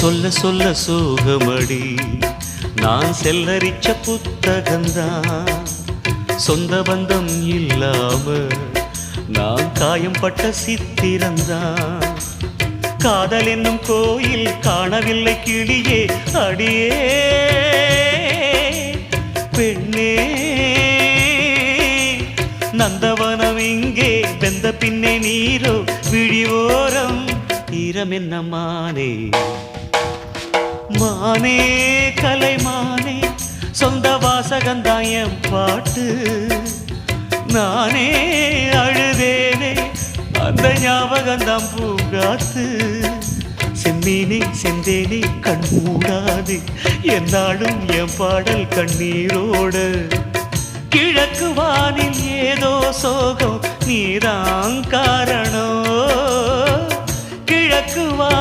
சொல்ல சொல்ல சோகமடி நான் செல்லரிச்ச புத்தகந்தான் சொந்த பந்தம் இல்லாம நான் காயம்பட்ட சித்திரந்தான் காதல் என்னும் கோயில் காணவில்லை கிளியே அடியே பெண்ணே நந்தவனம் இங்கே வெந்த பின்னே நீரோ விழிவோரம் ஈரம் என்ன மானே மானே கலைமானே சொந்த வாசகந்தாயம் பாட்டு நானே அழுதேனே அந்த ஞாபகந்தாம் பூங்காத்து செம்மீனே செந்தேனே கண் மூடாது என்னாலும் என் பாடல் கண்ணீரோடு கிழக்கு வானில் ஏதோ சோகம் நீதான் காரணம் கிழக்கு வானில்